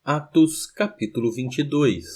Atos capítulo 22.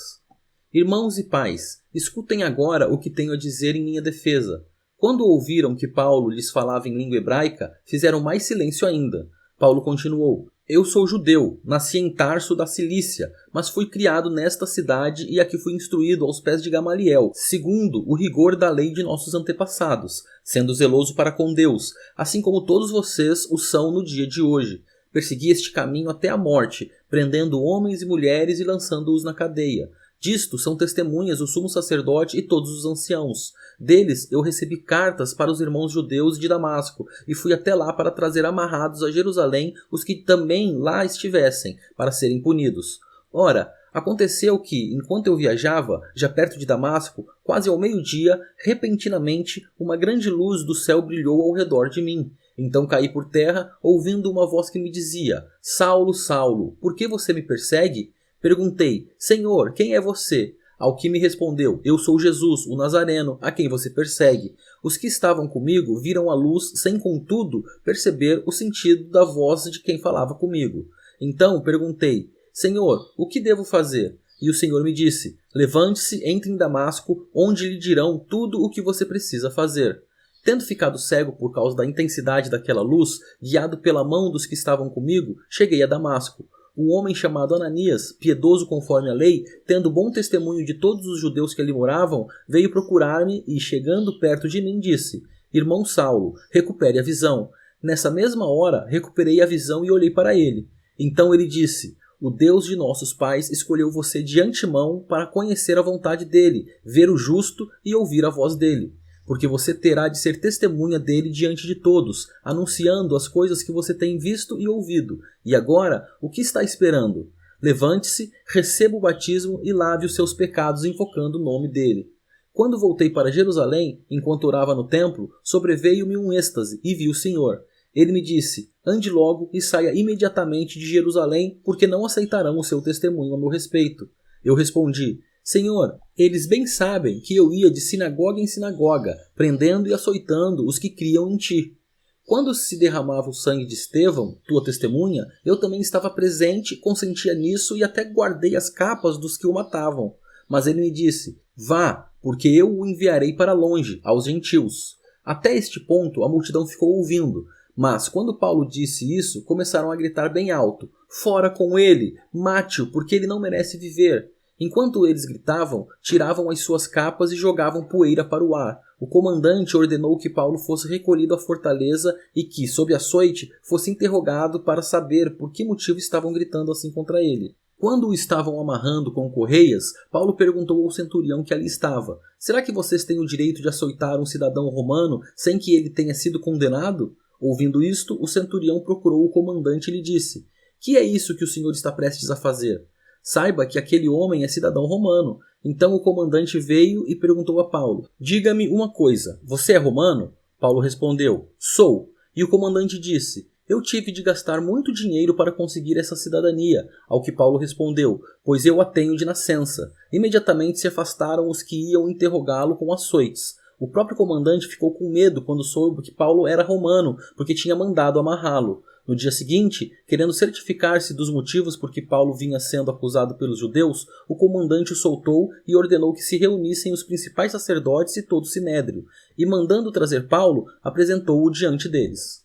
Irmãos e pais, escutem agora o que tenho a dizer em minha defesa. Quando ouviram que Paulo lhes falava em língua hebraica, fizeram mais silêncio ainda. Paulo continuou: Eu sou judeu, nasci em Tarso da Cilícia, mas fui criado nesta cidade e aqui fui instruído aos pés de Gamaliel, segundo o rigor da lei de nossos antepassados, sendo zeloso para com Deus, assim como todos vocês o são no dia de hoje. Persegui este caminho até a morte, prendendo homens e mulheres e lançando-os na cadeia. Disto são testemunhas o sumo sacerdote e todos os anciãos. Deles eu recebi cartas para os irmãos judeus de Damasco, e fui até lá para trazer amarrados a Jerusalém os que também lá estivessem, para serem punidos. Ora, aconteceu que, enquanto eu viajava, já perto de Damasco, quase ao meio-dia, repentinamente, uma grande luz do céu brilhou ao redor de mim. Então caí por terra, ouvindo uma voz que me dizia: Saulo, Saulo, por que você me persegue? Perguntei: Senhor, quem é você? Ao que me respondeu: Eu sou Jesus, o Nazareno, a quem você persegue. Os que estavam comigo viram a luz, sem contudo perceber o sentido da voz de quem falava comigo. Então perguntei: Senhor, o que devo fazer? E o Senhor me disse: Levante-se, entre em Damasco, onde lhe dirão tudo o que você precisa fazer. Tendo ficado cego por causa da intensidade daquela luz, guiado pela mão dos que estavam comigo, cheguei a Damasco. Um homem chamado Ananias, piedoso conforme a lei, tendo bom testemunho de todos os judeus que ali moravam, veio procurar-me e, chegando perto de mim, disse: Irmão Saulo, recupere a visão. Nessa mesma hora, recuperei a visão e olhei para ele. Então ele disse: O Deus de nossos pais escolheu você de antemão para conhecer a vontade dele, ver o justo e ouvir a voz dele. Porque você terá de ser testemunha dele diante de todos, anunciando as coisas que você tem visto e ouvido. E agora, o que está esperando? Levante-se, receba o batismo e lave os seus pecados invocando o nome dele. Quando voltei para Jerusalém, enquanto orava no templo, sobreveio-me um êxtase e vi o Senhor. Ele me disse: Ande logo e saia imediatamente de Jerusalém, porque não aceitarão o seu testemunho a meu respeito. Eu respondi: Senhor, eles bem sabem que eu ia de sinagoga em sinagoga, prendendo e açoitando os que criam em ti. Quando se derramava o sangue de Estevão, tua testemunha, eu também estava presente, consentia nisso e até guardei as capas dos que o matavam. Mas ele me disse: Vá, porque eu o enviarei para longe, aos gentios. Até este ponto a multidão ficou ouvindo. Mas quando Paulo disse isso, começaram a gritar bem alto: Fora com ele! Mate-o, porque ele não merece viver! Enquanto eles gritavam, tiravam as suas capas e jogavam poeira para o ar. O comandante ordenou que Paulo fosse recolhido à fortaleza e que, sob açoite, fosse interrogado para saber por que motivo estavam gritando assim contra ele. Quando o estavam amarrando com correias, Paulo perguntou ao centurião que ali estava: Será que vocês têm o direito de açoitar um cidadão romano sem que ele tenha sido condenado? Ouvindo isto, o centurião procurou o comandante e lhe disse: Que é isso que o senhor está prestes a fazer? Saiba que aquele homem é cidadão romano. Então o comandante veio e perguntou a Paulo: Diga-me uma coisa, você é romano? Paulo respondeu: Sou. E o comandante disse: Eu tive de gastar muito dinheiro para conseguir essa cidadania. Ao que Paulo respondeu: Pois eu a tenho de nascença. Imediatamente se afastaram os que iam interrogá-lo com açoites. O próprio comandante ficou com medo quando soube que Paulo era romano, porque tinha mandado amarrá-lo. No dia seguinte, querendo certificar-se dos motivos por que Paulo vinha sendo acusado pelos judeus, o comandante o soltou e ordenou que se reunissem os principais sacerdotes e todo o sinédrio, e mandando trazer Paulo, apresentou-o diante deles.